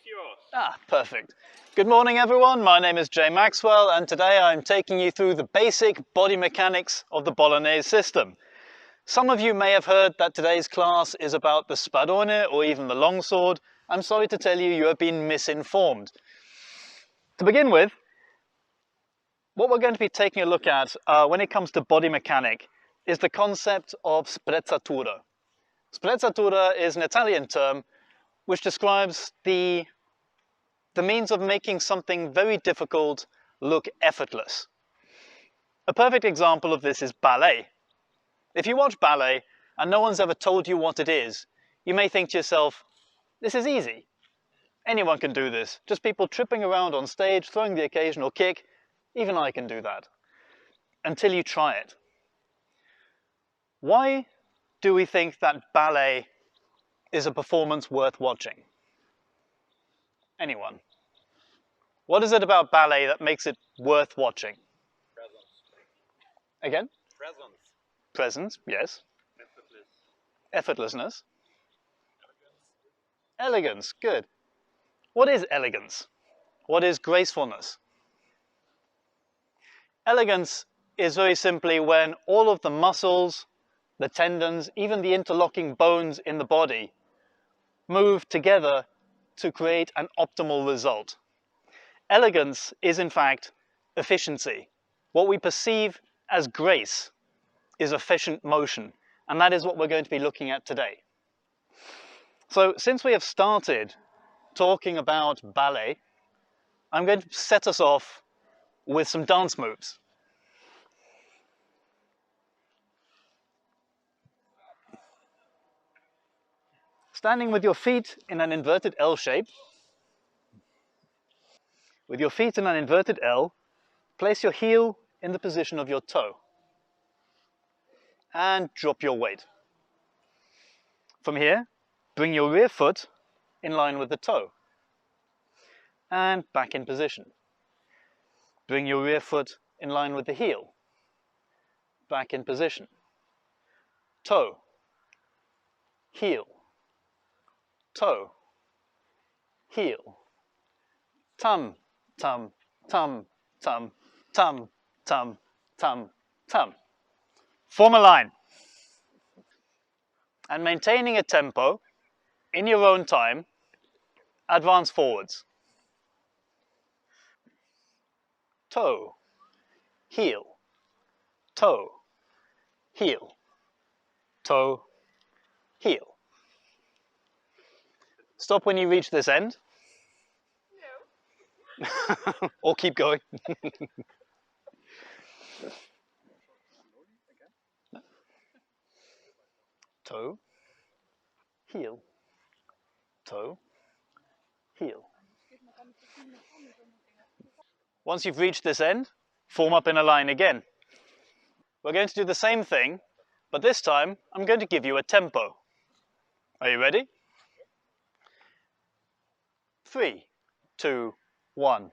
yours. Ah, perfect. Good morning everyone, my name is Maxwell and today I'm taking you through the basic body mechanics of the Bolognese system. Some of you may have heard that today's class is about the spadone or even the longsword. I'm sorry to tell you, you have been misinformed. To begin with, what we're going to be taking a look at when it comes to body mechanic is the concept of sprezzatura. Sprezzatura is an Italian term which describes the means of making something very difficult look effortless. A perfect example of this is ballet. If you watch ballet and no one's ever told you what it is, you may think to yourself, this is easy. Anyone can do this. Just people tripping around on stage, throwing the occasional kick. Even I can do that. Until you try it. Why do we think that ballet is a performance worth watching? Anyone? What is it about ballet that makes it worth watching? Presence. Again? Presence. Presence, yes. Effortless. Effortlessness. Elegance. Elegance, good. What is elegance? What is gracefulness? Elegance is very simply when all of the muscles, the tendons, even the interlocking bones in the body move together to create an optimal result. Elegance is in fact efficiency. What we perceive as grace is efficient motion, and that is what we're going to be looking at today. So since we have started talking about ballet, I'm going to set us off with some dance moves. Standing with your feet in an inverted L shape. With your feet in an inverted L, place your heel in the position of your toe. And drop your weight. From here, bring your rear foot in line with the toe. And back in position. Bring your rear foot in line with the heel. Back in position. Toe. Heel. Toe. Heel. Tum, tum, tum, tum, tum, tum, tum, tum. Form a line. And maintaining a tempo, in your own time, advance forwards. Toe, heel, toe, heel, toe, heel. Stop when you reach this end. No. Or keep going. Toe, heel, toe, heel. Once you've reached this end, form up in a line again. We're going to do the same thing, but this time I'm going to give you a tempo. Are you ready? 3, 2, 1.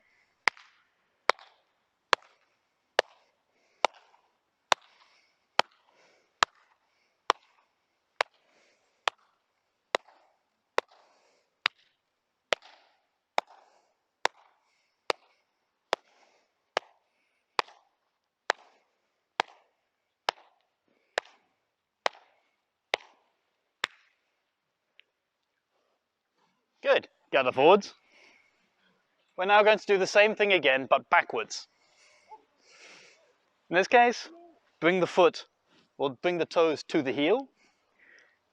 Good. Gather forwards. We're now going to do the same thing again, but backwards. In this case, bring the foot, or bring the toes to the heel,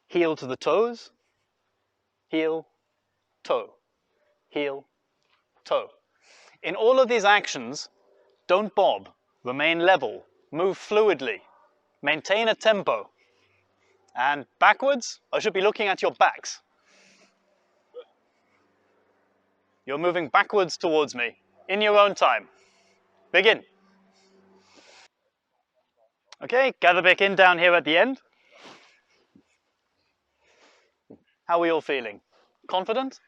heel to the toes, heel, toe, heel, toe. In all of these actions, don't bob, remain level, move fluidly, maintain a tempo. And backwards, I should be looking at your backs. You're moving backwards towards me, in your own time. Begin. Okay, gather back in down here at the end. How are we all feeling? Confident?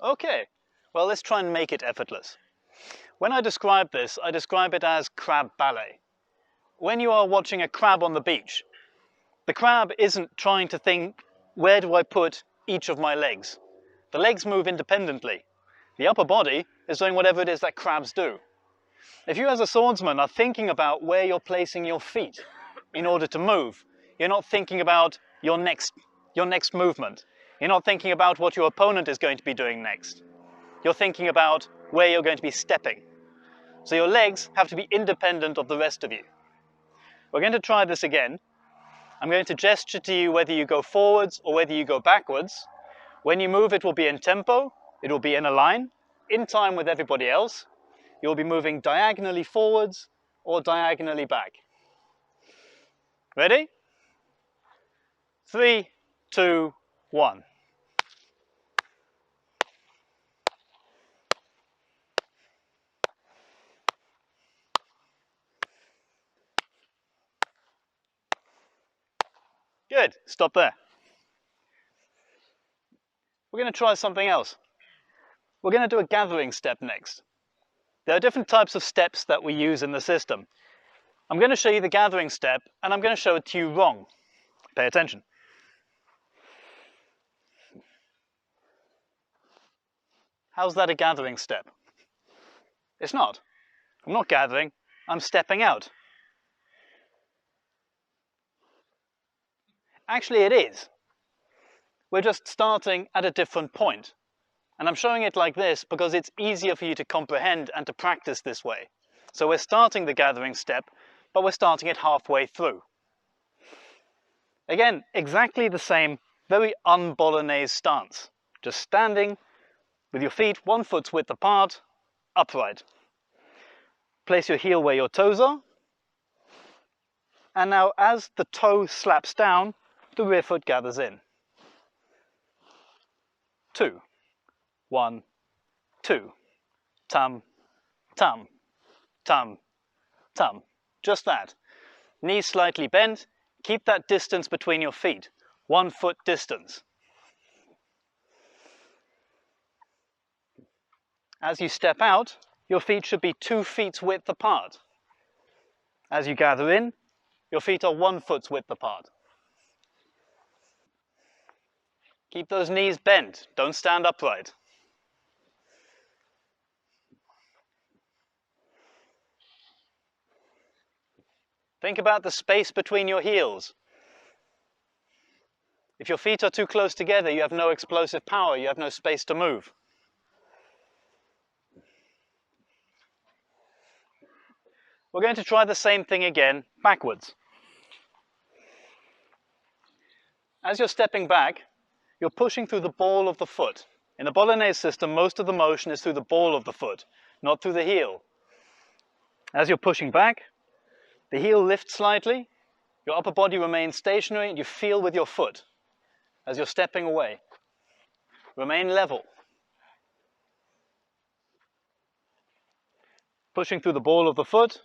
Okay, well let's try and make it effortless. When I describe this, I describe it as crab ballet. When you are watching a crab on the beach, The crab isn't trying to think, where do I put each of my legs? The legs move independently. The upper body is doing whatever it is that crabs do. If you as a swordsman are thinking about where you're placing your feet in order to move, you're not thinking about your next movement. You're not thinking about what your opponent is going to be doing next. You're thinking about where you're going to be stepping. So your legs have to be independent of the rest of you. We're going to try this again. I'm going to gesture to you whether you go forwards or whether you go backwards. When you move, it will be in tempo, it will be in a line, in time with everybody else. You'll be moving diagonally forwards or diagonally back. Ready? 3, 2, 1. Good, stop there. We're going to try something else. We're going to do a gathering step next. There are different types of steps that we use in the system. I'm going to show you the gathering step, and I'm going to show it to you wrong. Pay attention. How's that a gathering step? It's not. I'm not gathering, I'm stepping out. Actually, it is. We're just starting at a different point. And I'm showing it like this because it's easier for you to comprehend and to practice this way. So we're starting the gathering step, but we're starting it halfway through. Again, exactly the same, very un-Bolognese stance. Just standing with your feet 1 foot's width apart, upright. Place your heel where your toes are. And now as the toe slaps down, the rear foot gathers in. 2, 1, 2. Tum, tum, tum, tum. Just that. Knees slightly bent. Keep that distance between your feet. 1 foot distance. As you step out, your feet should be 2 feet's width apart. As you gather in, your feet are 1 foot's width apart. Keep those knees bent. Don't stand upright. Think about the space between your heels. If your feet are too close together, you have no explosive power, you have no space to move. We're going to try the same thing again, backwards. As you're stepping back, you're pushing through the ball of the foot. In the Bolognese system, most of the motion is through the ball of the foot, not through the heel. As you're pushing back, the heel lifts slightly, your upper body remains stationary, and you feel with your foot as you're stepping away. Remain level. Pushing through the ball of the foot,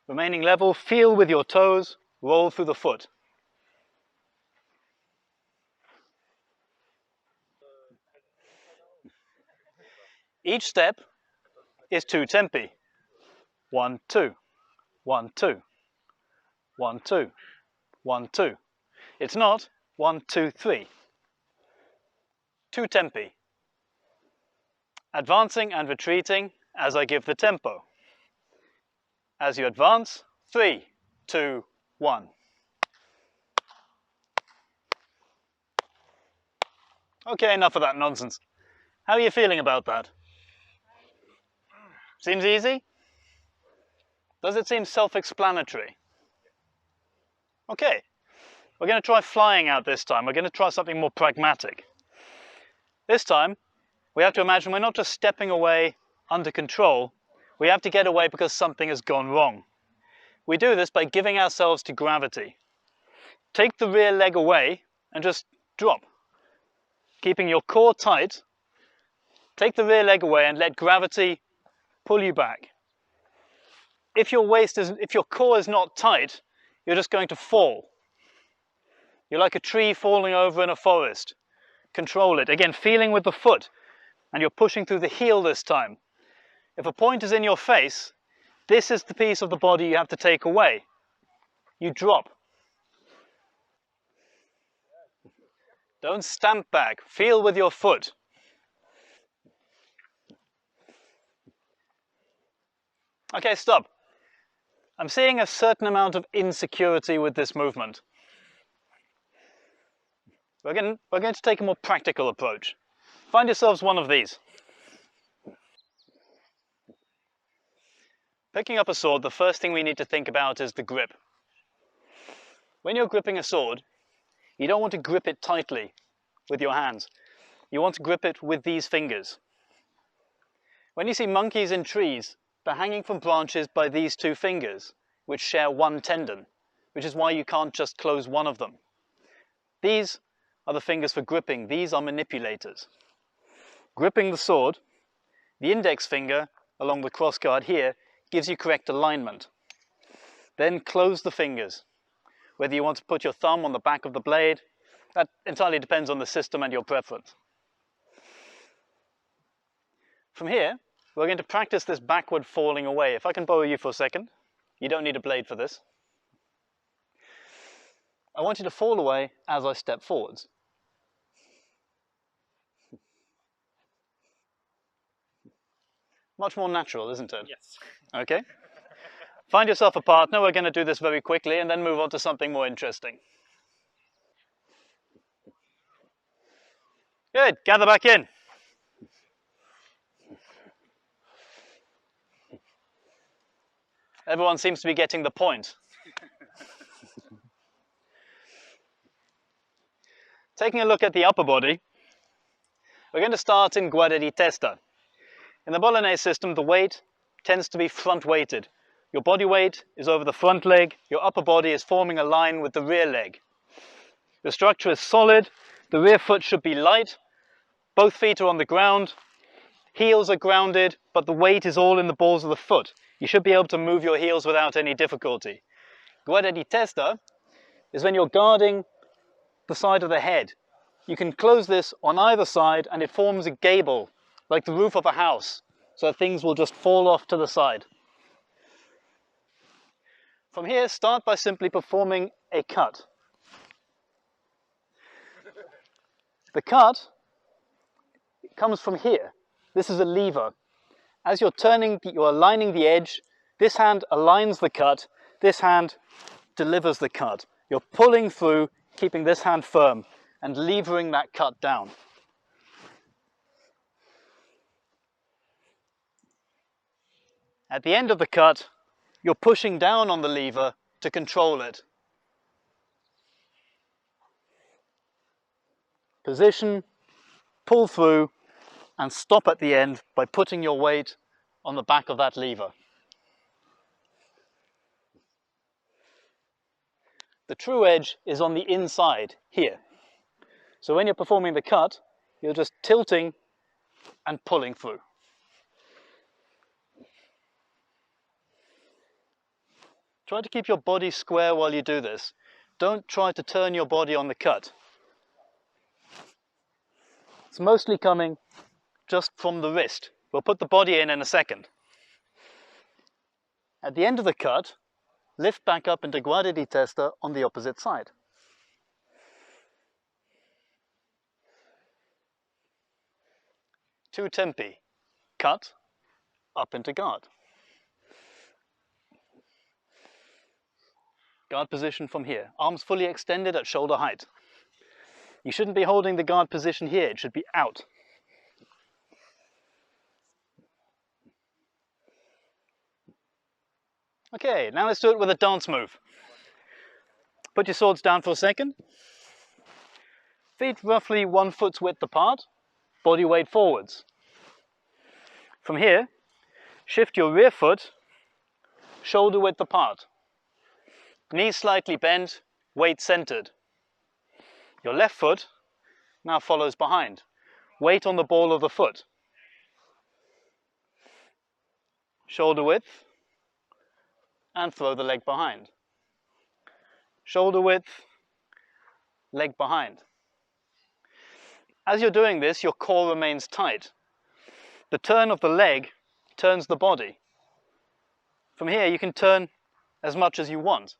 remaining level, feel with your toes, roll through the foot. Each step is 2 tempi. 1, 2, 1, 2, 1, 2, 1, 2. It's not 1, 2, 3. 2 tempi. Advancing and retreating as I give the tempo. As you advance, 3, 2, 1. Okay, enough of that nonsense. How are you feeling about that? Seems easy? Does it seem self-explanatory? Okay, we're going to try flying out this time. We're going to try something more pragmatic. This time, we have to imagine we're not just stepping away under control, we have to get away because something has gone wrong. We do this by giving ourselves to gravity. Take the rear leg away and just drop. Keeping your core tight, take the rear leg away and let gravity pull you back. If your core is not tight, you're just going to fall. You're like a tree falling over in a forest. Control it. Again, feeling with the foot, and you're pushing through the heel this time. If a point is in your face, this is the piece of the body you have to take away. You drop. Don't stamp back. Feel with your foot. Okay, stop. I'm seeing a certain amount of insecurity with this movement. We're going to take a more practical approach. Find yourselves one of these. Picking up a sword, the first thing we need to think about is the grip. When you're gripping a sword, you don't want to grip it tightly with your hands. You want to grip it with these fingers. When you see monkeys in trees, they're hanging from branches by these two fingers, which share one tendon, which is why you can't just close one of them. These are the fingers for gripping. These are manipulators. Gripping the sword, the index finger along the crossguard here gives you correct alignment. Then close the fingers. Whether you want to put your thumb on the back of the blade, that entirely depends on the system and your preference. From here, we're going to practice this backward falling away. If I can borrow you for a second, you don't need a blade for this. I want you to fall away as I step forwards. Much more natural, isn't it? Yes. Okay. Find yourself a partner. We're going to do this very quickly and then move on to something more interesting. Good. Gather back in. Everyone seems to be getting the point. Taking a look at the upper body, we're going to start in guardia di testa. In the Bolognese system, the weight tends to be front-weighted. Your body weight is over the front leg, your upper body is forming a line with the rear leg. The structure is solid, the rear foot should be light, both feet are on the ground, heels are grounded, but the weight is all in the balls of the foot. You should be able to move your heels without any difficulty. Guardia di testa is when you're guarding the side of the head. You can close this on either side and it forms a gable, like the roof of a house, so things will just fall off to the side. From here, start by simply performing a cut. The cut comes from here. This is a lever. As you're turning, you're aligning the edge. This hand aligns the cut. This hand delivers the cut. You're pulling through, keeping this hand firm and levering that cut down. At the end of the cut, you're pushing down on the lever to control it. Position, pull through, and stop at the end by putting your weight on the back of that lever. The true edge is on the inside, here. So when you're performing the cut, you're just tilting and pulling through. Try to keep your body square while you do this. Don't try to turn your body on the cut. It's mostly coming just from the wrist. We'll put the body in a second. At the end of the cut, lift back up into guardia di testa on the opposite side. Two tempi. Cut, up into guard. Guard position from here. Arms fully extended at shoulder height. You shouldn't be holding the guard position here. It should be out. Okay, now let's do it with a dance move. Put your swords down for a second. Feet roughly 1 foot's width apart. Body weight forwards. From here, shift your rear foot, shoulder width apart. Knees slightly bent, weight centered. Your left foot now follows behind. Weight on the ball of the foot. Shoulder width, and throw the leg behind. Shoulder width, leg behind. As you're doing this, your core remains tight. The turn of the leg turns the body. From here, you can turn as much as you want.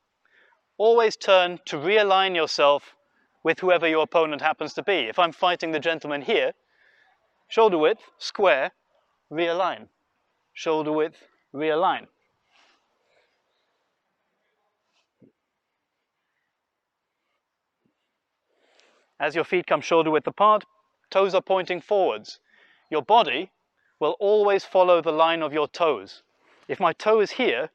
Always turn to realign yourself with whoever your opponent happens to be. If I'm fighting the gentleman here, shoulder width, square, realign. Shoulder width, realign. As your feet come shoulder width apart, toes are pointing forwards. Your body will always follow the line of your toes. If my toe is here,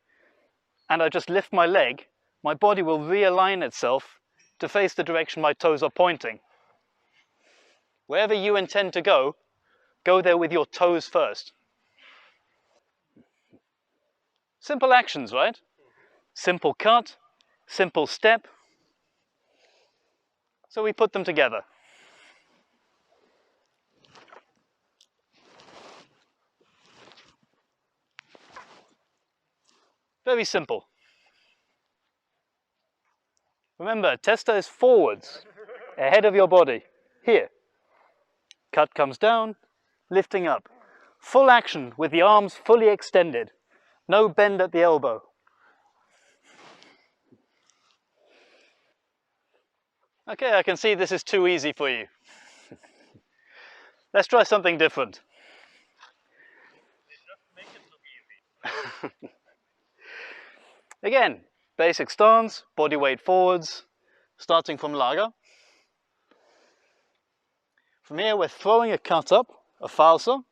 and I just lift my leg, my body will realign itself to face the direction my toes are pointing. Wherever you intend to go there with your toes first. Simple actions, right? Simple cut, simple step. So we put them together. Very simple. Remember, testa is forwards, ahead of your body. Here. Cut comes down, lifting up. Full action with the arms fully extended. No bend at the elbow. Okay, I can see this is too easy for you. Let's try something different. Again, basic stance, body weight forwards, starting from lager. From here we're throwing a cut up, a falso.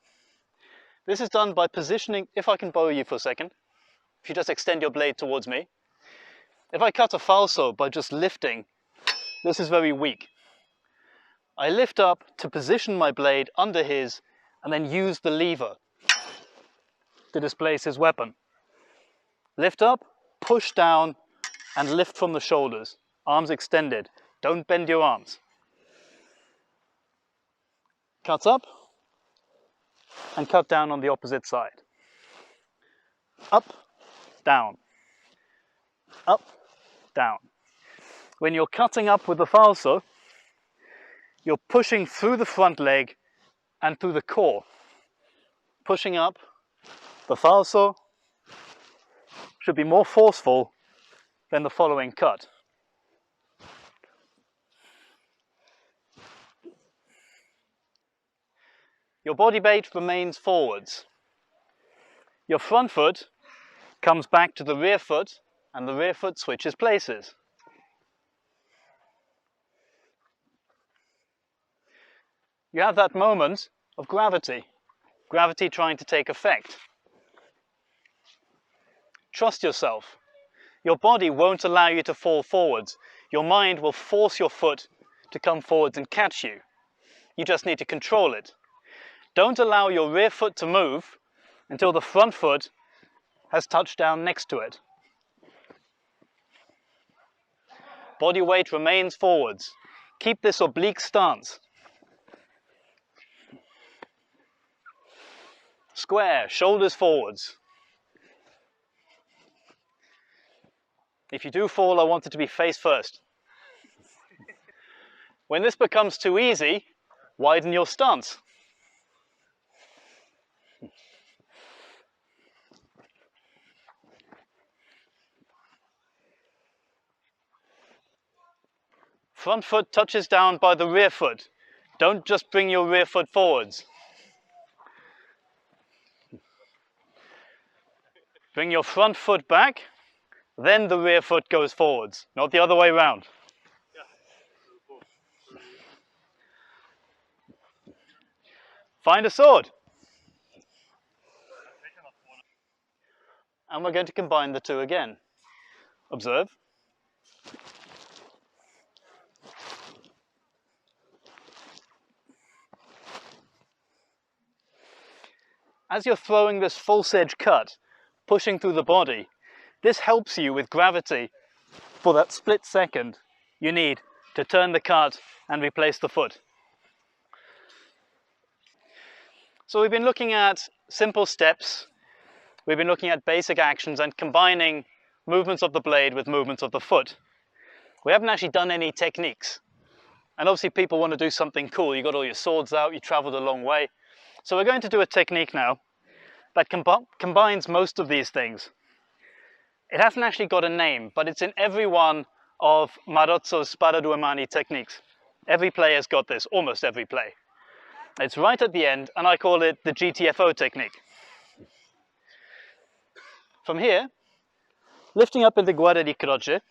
This is done by positioning, if I can borrow you for a second, if you just extend your blade towards me. If I cut a falso by just lifting, this is very weak. I lift up to position my blade under his and then use the lever to displace his weapon. Lift up, push down and lift from the shoulders, arms extended. Don't bend your arms. Cut up and cut down on the opposite side. Up, down, up, down. When you're cutting up with the falso, you're pushing through the front leg and through the core. Pushing up, the falso should be more forceful than the following cut. Your body weight remains forwards. Your front foot comes back to the rear foot and the rear foot switches places. You have that moment of gravity trying to take effect. Trust yourself. Your body won't allow you to fall forwards. Your mind will force your foot to come forwards and catch you. You just need to control it. Don't allow your rear foot to move until the front foot has touched down next to it. Body weight remains forwards. Keep this oblique stance. Square, shoulders forwards. If you do fall, I want it to be face first. When this becomes too easy, widen your stance. Front foot touches down by the rear foot. Don't just bring your rear foot forwards. Bring your front foot back, then the rear foot goes forwards, not the other way around. Find a sword. And we're going to combine the two again. Observe. As you're throwing this false edge cut, pushing through the body, this helps you with gravity for that split second you need to turn the cut and replace the foot. So we've been looking at simple steps, we've been looking at basic actions and combining movements of the blade with movements of the foot. We haven't actually done any techniques. And obviously people want to do something cool. You got all your swords out, you traveled a long way. So we're going to do a technique now that combines most of these things. It hasn't actually got a name, but it's in every one of Marozzo's Spada due mani techniques. Every play has got this, almost every play. It's right at the end, and I call it the Gtfo technique. From here, lifting up into guarda di croce,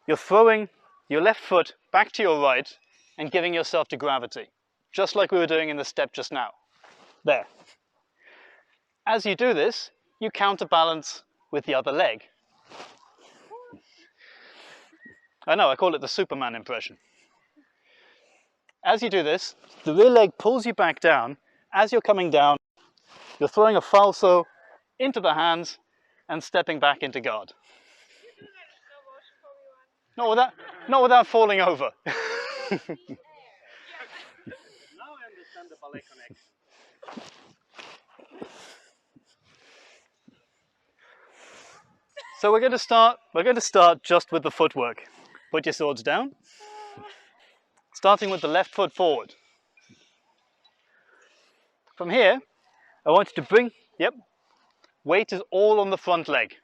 you're throwing your left foot back to your right and giving yourself to gravity, just like we were doing in the step just now. There. As you do this, you counterbalance with the other leg. I know, I call it the Superman impression. As you do this, the rear leg pulls you back down. As you're coming down, you're throwing a falso into the hands and stepping back into guard. Not without falling over. Now I understand the ballet connection. So we're going to start just with the footwork. Put your swords down. Starting with the left foot forward. From here, I want you to bring, weight is all on the front leg.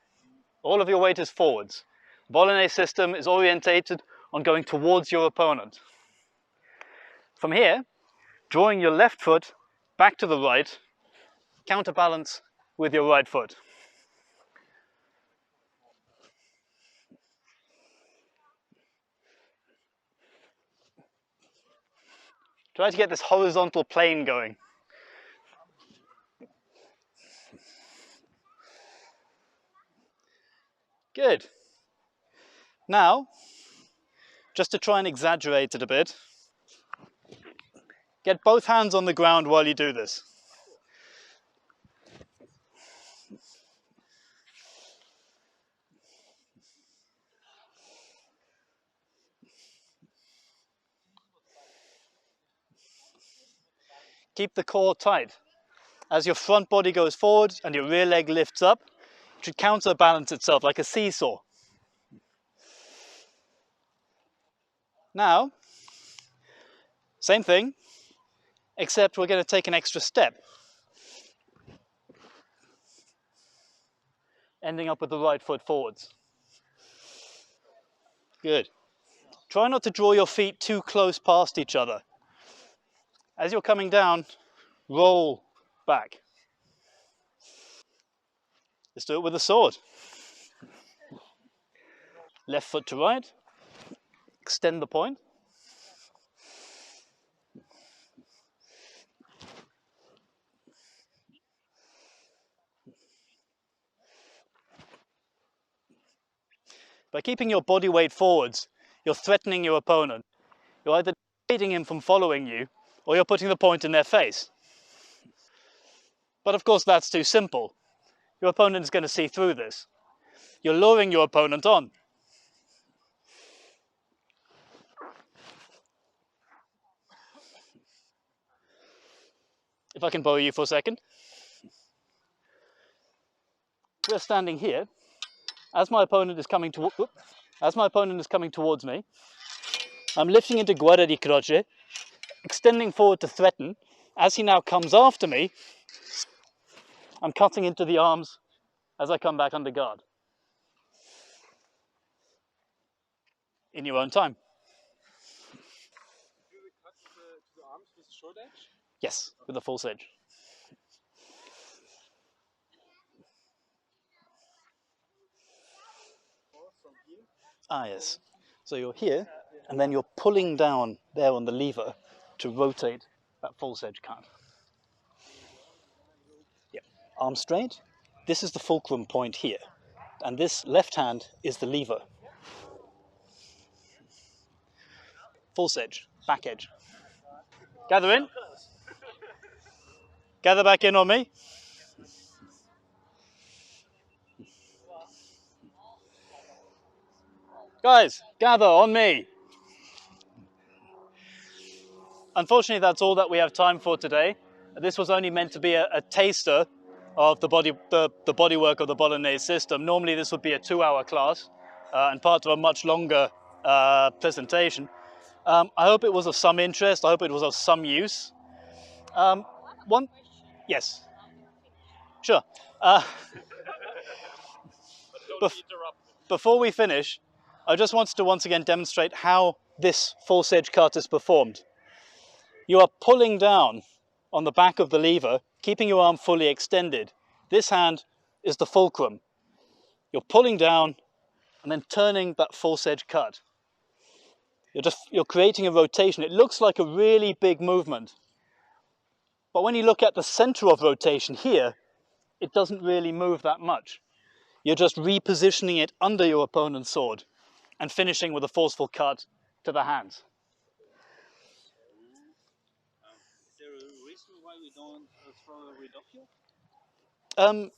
All of your weight is forwards. Bolognese system is orientated on going towards your opponent. From here, drawing your left foot back to the right, counterbalance with your right foot. Try to get this horizontal plane going. Good. Now, just to try and exaggerate it a bit, get both hands on the ground while you do this. Keep the core tight. As your front body goes forward and your rear leg lifts up, it should counterbalance itself like a seesaw. Now, same thing, except we're going to take an extra step. Ending up with the right foot forwards. Good. Try not to draw your feet too close past each other. As you're coming down, roll back. Let's do it with a sword. Left foot to right. Extend the point. By keeping your body weight forwards, you're threatening your opponent. You're either dissuading him from following you, or you're putting the point in their face. But of course that's too simple. Your opponent is going to see through this. You're luring your opponent on. If I can borrow you for a second. We're standing here. As my opponent is coming towards me, I'm lifting into guarda di croce, extending forward to threaten. As he now comes after me, I'm cutting into the arms as I come back under guard. In your own time. Do we cut to the arms with the short edge? Yes, with the false edge. From here? Ah, yes. So you're here, and then you're pulling down there on the lever to rotate that false edge cut. Yep. Arm straight. This is the fulcrum point here, and this left hand is the lever. False edge, back edge. Gather in. Gather back in on me. Guys, gather on me. Unfortunately, that's all that we have time for today. This was only meant to be a taster of the bodywork of the Bolognese system. Normally this would be a 2-hour class and part of a much longer presentation. I hope it was of some interest. I hope it was of some use. Yes, sure. Before we finish, I just wanted to once again demonstrate how this false edge cut is performed. You are pulling down on the back of the lever, keeping your arm fully extended. This hand is the fulcrum. You're pulling down and then turning that false edge cut. You're creating a rotation. It looks like a really big movement. But when you look at the center of rotation here, it doesn't really move that much. You're just repositioning it under your opponent's sword and finishing with a forceful cut to the hands. Is there a reason why we don't throw a ridoppio?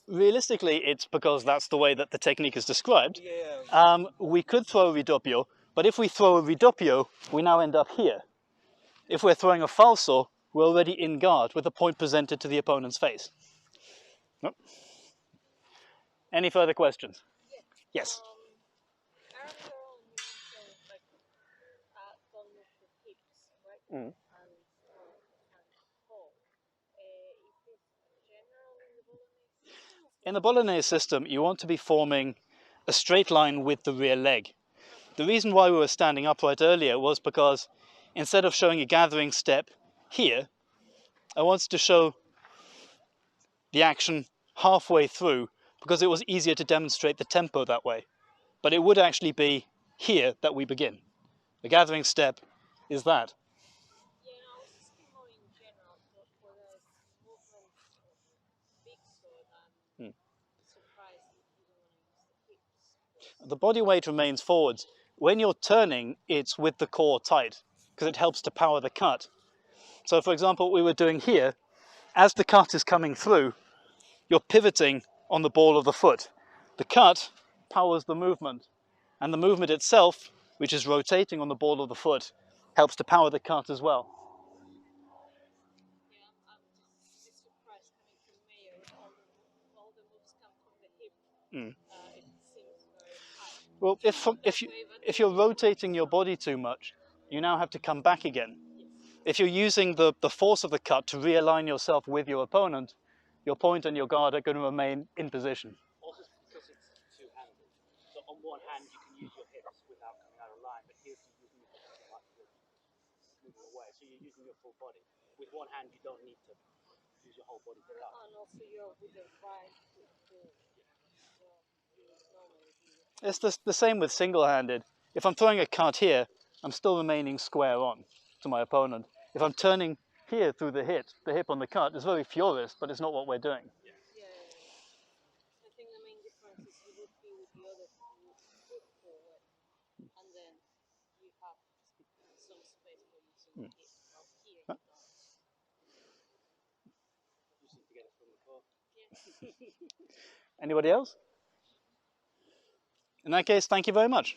Realistically, it's because that's the way that the technique is described. Yeah. We could throw a ridoppio, but if we throw a ridoppio, we now end up here. If we're throwing a falso, we're already in guard with the point presented to the opponent's face. Nope. Any further questions? Yes. Earlier on you mentioned like don't move the hips, right? Mm. And hold. Is this general in the Bolognese system? In the Bolognese system, you want to be forming a straight line with the rear leg. The reason why we were standing upright earlier was because instead of showing a gathering step here, I wanted to show the action halfway through because it was easier to demonstrate the tempo that way. But it would actually be here that we begin. The gathering step is that. Yeah, I was asking more in general for the movement of big sword. I'm surprised if you don't want to use the hips. The body weight remains forwards. When you're turning, it's with the core tight because it helps to power the cut. So for example, what we were doing here, as the cut is coming through, you're pivoting on the ball of the foot. The cut powers the movement, and the movement itself, which is rotating on the ball of the foot, helps to power the cut as well. Yeah, I'm just a bit surprised coming from Mayo. All the moves come from the hip. It seems very high. Well, if you're rotating your body too much, you now have to come back again. Yes. If you're using the force of the cut to realign yourself with your opponent, your point and your guard are going to remain in position. Also because it's two-handed. So on one hand you can use your hips without coming out of line, but here you're using your hips like you're moving away. So you're using your full body. With one hand you don't need to use your whole body to cut. And also you're with the right foot forward. So you would normally be. It's the same with single-handed. If I'm throwing a cut here, I'm still remaining square on to my opponent. If I'm turning here through the hip on the cut is very furious, but it's not what we're doing. Yeah. I think the main difference is you would be with the other foot forward, and then you have some space for using the hip. Well, here you don't. Just need to get it from the core. Yeah. Anybody else? In that case, thank you very much.